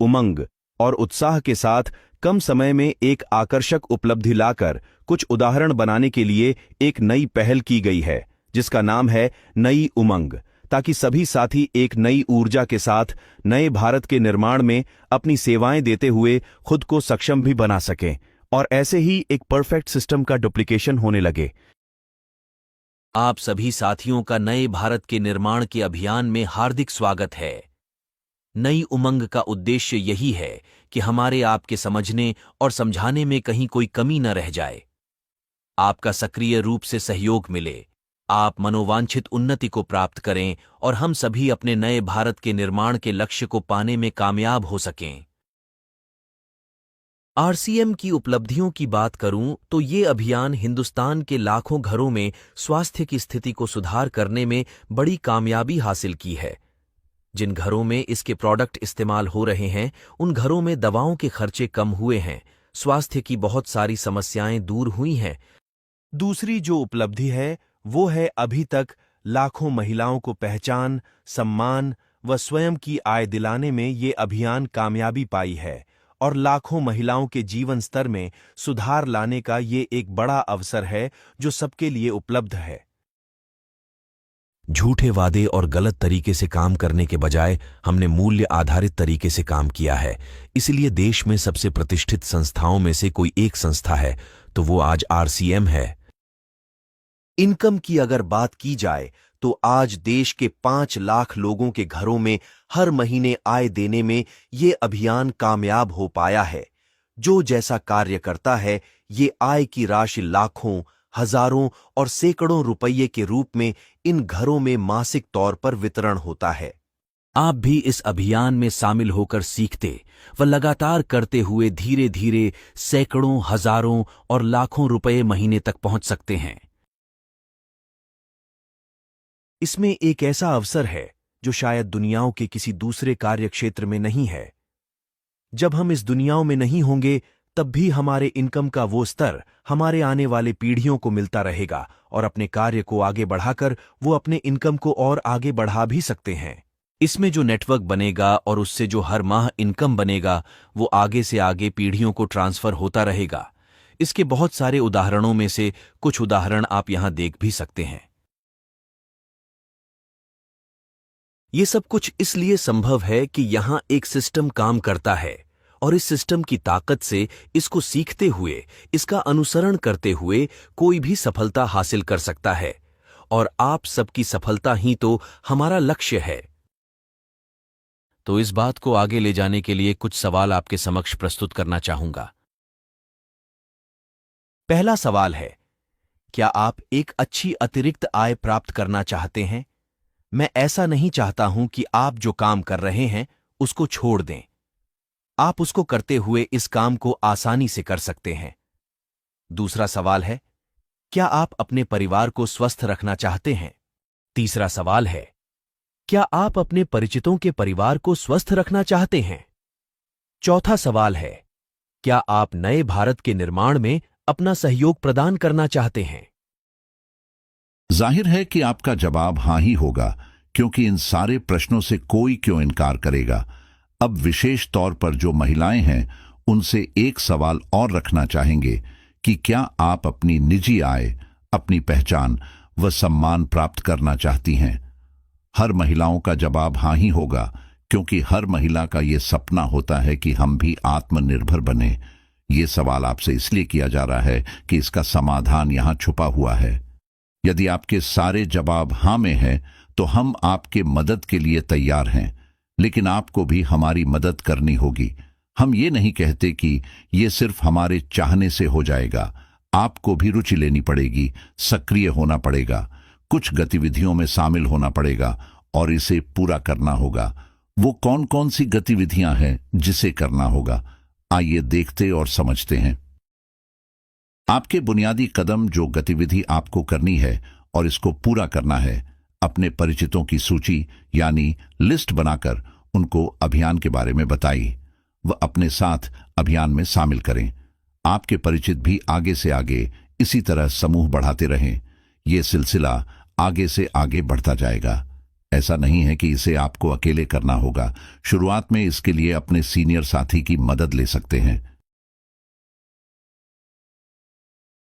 उमंग और उत्साह के साथ कम समय में एक आकर्षक उपलब्धि लाकर कुछ उदाहरण बनाने के लिए एक नई पहल की गई है, जिसका नाम है नई उमंग, ताकि सभी साथी एक नई ऊर्जा के साथ नए भारत के निर्माण में अपनी सेवाएं देते हुए खुद को सक्षम भी बना सकें और ऐसे ही एक परफेक्ट सिस्टम का डुप्लीकेशन होने लगे। आप सभी साथियों का नए भारत के निर्माण के अभियान में हार्दिक स्वागत है। नई उमंग का उद्देश्य यही है कि हमारे आपके समझने और समझाने में कहीं कोई कमी न रह जाए। आपका सक्रिय रूप से सहयोग मिले, आप मनोवांछित उन्नति को प्राप्त करें और हम सभी अपने नए भारत के निर्माण के लक्ष्य को पाने में कामयाब हो सकें। आरसीएम की उपलब्धियों की बात करूं तो ये अभियान हिंदुस्तान के लाखों घरों में स्वास्थ्य की स्थिति को सुधार करने में बड़ी कामयाबी हासिल की है। जिन घरों में इसके प्रोडक्ट इस्तेमाल हो रहे हैं, उन घरों में दवाओं के खर्चे कम हुए हैं, स्वास्थ्य की बहुत सारी समस्याएं दूर हुई हैं। दूसरी जो उपलब्धि है वो है अभी तक लाखों महिलाओं को पहचान, सम्मान व स्वयं की आय दिलाने में ये अभियान कामयाबी पाई है और लाखों महिलाओं के जीवन स्तर में सुधार लाने का ये एक बड़ा अवसर है जो सबके लिए उपलब्ध है। झूठे वादे और गलत तरीके से काम करने के बजाय हमने मूल्य आधारित तरीके से काम किया है। इसलिए देश में सबसे प्रतिष्ठित संस्थाओं में से कोई एक संस्था है तो वो आज आरसीएम है। इनकम की अगर बात की जाए तो आज देश के 5 लाख लोगों के घरों में हर महीने आय देने में ये अभियान कामयाब हो पाया है। जो जैसा कार्य करता है, ये आय की राशि लाखों, हजारों और सैकड़ों रुपये के रूप में इन घरों में मासिक तौर पर वितरण होता है। आप भी इस अभियान में शामिल होकर सीखते व लगातार करते हुए धीरे धीरे सैकड़ों, हजारों और लाखों रुपये महीने तक पहुंच सकते हैं। इसमें एक ऐसा अवसर है जो शायद दुनियाओं के किसी दूसरे कार्य क्षेत्र में नहीं है। जब हम इस दुनियाओं में नहीं होंगे तब भी हमारे इनकम का वो स्तर हमारे आने वाले पीढ़ियों को मिलता रहेगा और अपने कार्य को आगे बढ़ाकर वो अपने इनकम को और आगे बढ़ा भी सकते हैं। इसमें जो नेटवर्क बनेगा और उससे जो हर माह इनकम बनेगा वो आगे से आगे पीढ़ियों को ट्रांसफर होता रहेगा। इसके बहुत सारे उदाहरणों में से कुछ उदाहरण आप यहां देख भी सकते हैं। ये सब कुछ इसलिए संभव है कि यहां एक सिस्टम काम करता है और इस सिस्टम की ताकत से इसको सीखते हुए, इसका अनुसरण करते हुए कोई भी सफलता हासिल कर सकता है और आप सबकी सफलता ही तो हमारा लक्ष्य है। तो इस बात को आगे ले जाने के लिए कुछ सवाल आपके समक्ष प्रस्तुत करना चाहूंगा। पहला सवाल है, क्या आप एक अच्छी अतिरिक्त आय प्राप्त करना चाहते हैं? मैं ऐसा नहीं चाहता हूं कि आप जो काम कर रहे हैं उसको छोड़ दें। आप उसको करते हुए इस काम को आसानी से कर सकते हैं। दूसरा सवाल है, क्या आप अपने परिवार को स्वस्थ रखना चाहते हैं? तीसरा सवाल है, क्या आप अपने परिचितों के परिवार को स्वस्थ रखना चाहते हैं? चौथा सवाल है, क्या आप नए भारत के निर्माण में अपना सहयोग प्रदान करना चाहते हैं? जाहिर है कि आपका जवाब हाँ ही होगा, क्योंकि इन सारे प्रश्नों से कोई क्यों इनकार करेगा। अब विशेष तौर पर जो महिलाएं हैं उनसे एक सवाल और रखना चाहेंगे कि क्या आप अपनी निजी आय, अपनी पहचान व सम्मान प्राप्त करना चाहती हैं? हर महिलाओं का जवाब हाँ ही होगा, क्योंकि हर महिला का ये सपना होता है कि हम भी आत्मनिर्भर बने। ये सवाल आपसे इसलिए किया जा रहा है कि इसका समाधान यहाँ छुपा हुआ है। यदि आपके सारे जवाब हाँ में हैं, तो हम आपके मदद के लिए तैयार हैं, लेकिन आपको भी हमारी मदद करनी होगी। हम ये नहीं कहते कि ये सिर्फ हमारे चाहने से हो जाएगा। आपको भी रुचि लेनी पड़ेगी, सक्रिय होना पड़ेगा, कुछ गतिविधियों में शामिल होना पड़ेगा और इसे पूरा करना होगा। वो कौन कौन सी गतिविधियां हैं जिसे करना होगा, आइए देखते और समझते हैं। आपके बुनियादी कदम, जो गतिविधि आपको करनी है और इसको पूरा करना है, अपने परिचितों की सूची यानी लिस्ट बनाकर उनको अभियान के बारे में बताइए व अपने साथ अभियान में शामिल करें। आपके परिचित भी आगे से आगे इसी तरह समूह बढ़ाते रहें। ये सिलसिला आगे से आगे बढ़ता जाएगा। ऐसा नहीं है कि इसे आपको अकेले करना होगा। शुरुआत में इसके लिए अपने सीनियर साथी की मदद ले सकते हैं।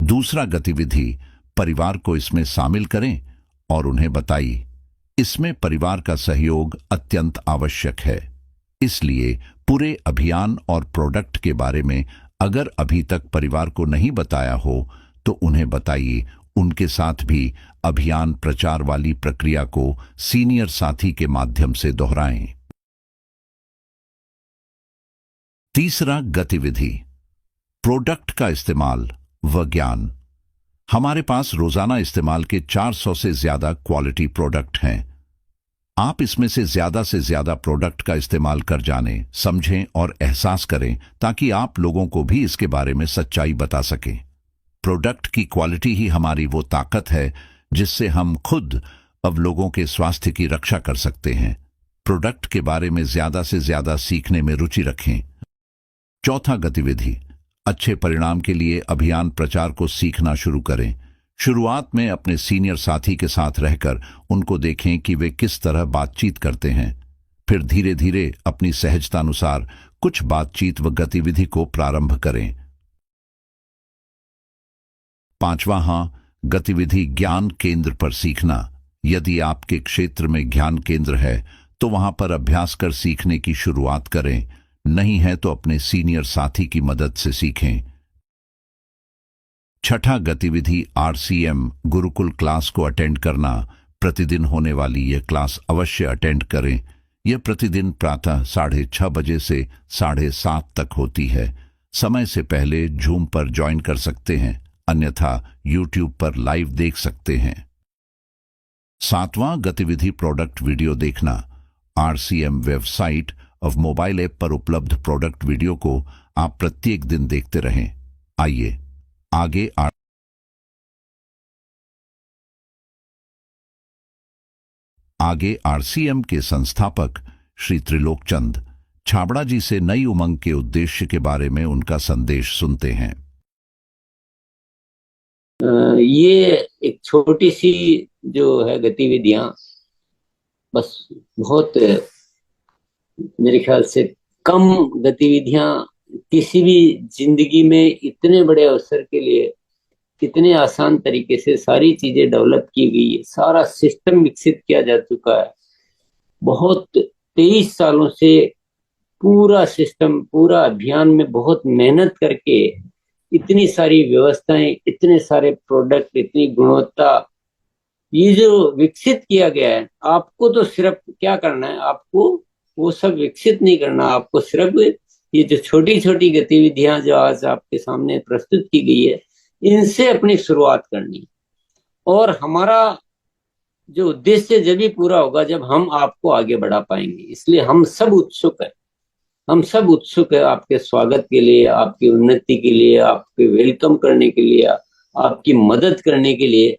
दूसरा गतिविधि, परिवार को इसमें शामिल करें और उन्हें बताइए। इसमें परिवार का सहयोग अत्यंत आवश्यक है। इसलिए पूरे अभियान और प्रोडक्ट के बारे में अगर अभी तक परिवार को नहीं बताया हो तो उन्हें बताइए। उनके साथ भी अभियान प्रचार वाली प्रक्रिया को सीनियर साथी के माध्यम से दोहराएं। तीसरा गतिविधि, प्रोडक्ट का इस्तेमाल व ज्ञान। हमारे पास रोजाना इस्तेमाल के 400 से ज्यादा क्वालिटी प्रोडक्ट हैं। आप इसमें से ज्यादा प्रोडक्ट का इस्तेमाल कर जानें, समझें और एहसास करें ताकि आप लोगों को भी इसके बारे में सच्चाई बता सकें। प्रोडक्ट की क्वालिटी ही हमारी वो ताकत है जिससे हम खुद अब लोगों के स्वास्थ्य की रक्षा कर सकते हैं। प्रोडक्ट के बारे में ज्यादा से ज्यादा सीखने में रुचि रखें। चौथा गतिविधि, अच्छे परिणाम के लिए अभियान प्रचार को सीखना शुरू करें। शुरुआत में अपने सीनियर साथी के साथ रहकर उनको देखें कि वे किस तरह बातचीत करते हैं। फिर धीरे धीरे अपनी सहजतानुसार कुछ बातचीत व गतिविधि को प्रारंभ करें। पांचवा गतिविधि, ज्ञान केंद्र पर सीखना। यदि आपके क्षेत्र में ज्ञान केंद्र है तो वहां पर अभ्यास कर सीखने की शुरुआत करें, नहीं है तो अपने सीनियर साथी की मदद से सीखें। छठा गतिविधि, आरसीएम गुरुकुल क्लास को अटेंड करना। प्रतिदिन होने वाली यह क्लास अवश्य अटेंड करें। यह प्रतिदिन प्रातः 6:30 बजे से 7:30 तक होती है। समय से पहले जूम पर ज्वाइन कर सकते हैं, अन्यथा यूट्यूब पर लाइव देख सकते हैं। सातवां गतिविधि, प्रोडक्ट वीडियो देखना। आरसीएम वेबसाइट और मोबाइल ऐप पर उपलब्ध प्रोडक्ट वीडियो को आप प्रत्येक दिन देखते रहें। आइए आगे आरसीएम के संस्थापक श्री त्रिलोकचंद छाबड़ा जी से नई उमंग के उद्देश्य के बारे में उनका संदेश सुनते हैं। ये एक छोटी सी जो है गतिविधियां, बस बहुत मेरे ख्याल से कम गतिविधियां किसी भी जिंदगी में इतने बड़े अवसर के लिए कितने आसान तरीके से सारी चीजें डेवलप की गई है, सारा सिस्टम विकसित किया जा चुका है। बहुत 23 सालों से पूरा सिस्टम, पूरा अभियान में बहुत मेहनत करके इतनी सारी व्यवस्थाएं, इतने सारे प्रोडक्ट, इतनी गुणवत्ता, ये जो विकसित किया गया है। आपको तो सिर्फ क्या करना है, आपको वो सब विकसित नहीं करना, आपको सिर्फ ये जो छोटी छोटी गतिविधियां जो आज आपके सामने प्रस्तुत की गई है, इनसे अपनी शुरुआत करनी। और हमारा जो उद्देश्य जब भी पूरा होगा जब हम आपको आगे बढ़ा पाएंगे। इसलिए हम सब उत्सुक है, हम सब उत्सुक है आपके स्वागत के लिए, आपकी उन्नति के लिए, आपके वेलकम करने के लिए, आपकी मदद करने के लिए।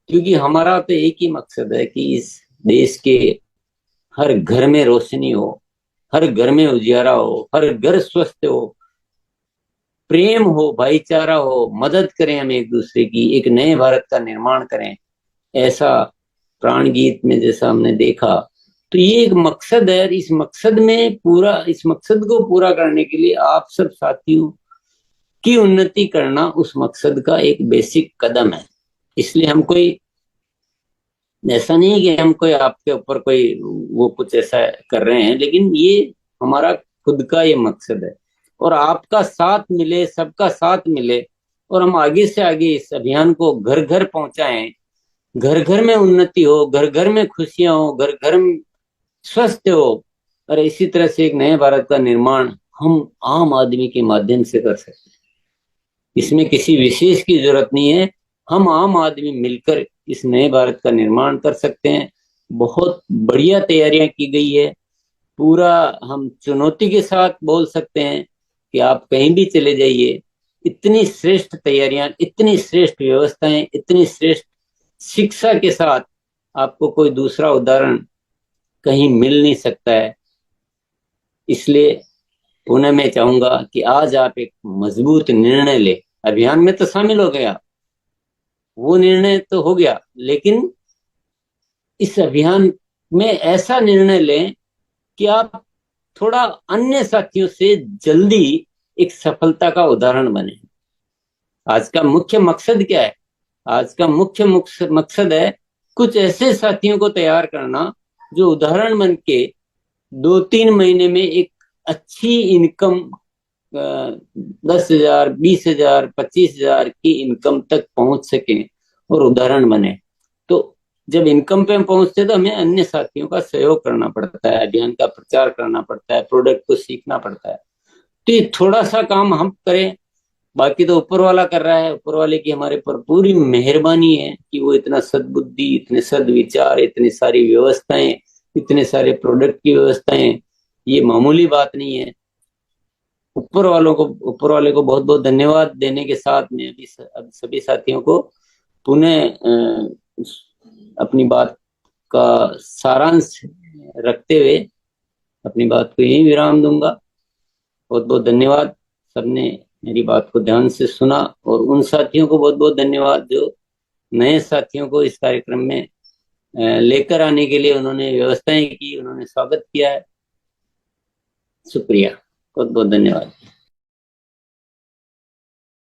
क्योंकि हमारा तो एक ही मकसद है कि इस देश के हर घर में रोशनी हो, हर घर में उजियारा हो, हर घर स्वस्थ हो, प्रेम हो, भाईचारा हो, मदद करें हम एक दूसरे की, एक नए भारत का निर्माण करें। ऐसा प्राण गीत में जैसा हमने देखा, तो ये एक मकसद है। इस मकसद में इस मकसद को पूरा करने के लिए आप सब साथियों की उन्नति करना उस मकसद का एक बेसिक कदम है। इसलिए हम कोई ऐसा नहीं कि हम कोई आपके ऊपर कोई वो कुछ ऐसा कर रहे हैं, लेकिन ये हमारा खुद का ये मकसद है। और आपका साथ मिले, सबका साथ मिले, और हम आगे से आगे इस अभियान को घर घर पहुंचाएं। घर घर में उन्नति हो, घर घर में खुशियां हो, घर घर में स्वस्थ हो, और इसी तरह से एक नए भारत का निर्माण हम आम आदमी के माध्यम से कर सकते हैं। इसमें किसी विशेष की जरूरत नहीं है, हम आम आदमी मिलकर इस नए भारत का निर्माण कर सकते हैं। बहुत बढ़िया तैयारियां की गई है। पूरा हम चुनौती के साथ बोल सकते हैं कि आप कहीं भी चले जाइए, इतनी श्रेष्ठ तैयारियां, इतनी श्रेष्ठ व्यवस्थाएं, इतनी श्रेष्ठ शिक्षा के साथ आपको कोई दूसरा उदाहरण कहीं मिल नहीं सकता है। इसलिए पुनः मैं चाहूंगा कि आज आप एक मजबूत निर्णय ले। अभियान में तो शामिल हो गया, वो निर्णय तो हो गया, लेकिन इस अभियान में ऐसा निर्णय लें कि आप थोड़ा अन्य साथियों से जल्दी एक सफलता का उदाहरण बने। आज का मुख्य मकसद क्या है? आज का मुख्य मकसद है कुछ ऐसे साथियों को तैयार करना जो उदाहरण बन के 2-3 महीने में एक अच्छी इनकम, 10,000, 20,000, 25,000 की इनकम तक पहुंच सके और उदाहरण बने। तो जब इनकम पे हम पहुंचते तो हमें अन्य साथियों का सहयोग करना पड़ता है, अभियान का प्रचार करना पड़ता है, प्रोडक्ट को सीखना पड़ता है। तो ये थोड़ा सा काम हम करें, बाकी तो ऊपर वाला कर रहा है। ऊपर वाले की हमारे पर पूरी मेहरबानी है कि वो इतना सद्बुद्धि, इतने सद्विचार, इतनी सारी व्यवस्थाएं, इतने सारे प्रोडक्ट की व्यवस्थाएं, ये मामूली बात नहीं है। ऊपर वाले को बहुत बहुत धन्यवाद देने के साथ में अब सभी साथियों को पुनः अपनी बात का सारांश रखते हुए अपनी बात को यहीं विराम दूंगा। बहुत बहुत धन्यवाद। सबने मेरी बात को ध्यान से सुना, और उन साथियों को बहुत बहुत धन्यवाद जो नए साथियों को इस कार्यक्रम में लेकर आने के लिए उन्होंने व्यवस्थाएं की, उन्होंने स्वागत किया है। शुक्रिया, बहुत बहुत धन्यवाद।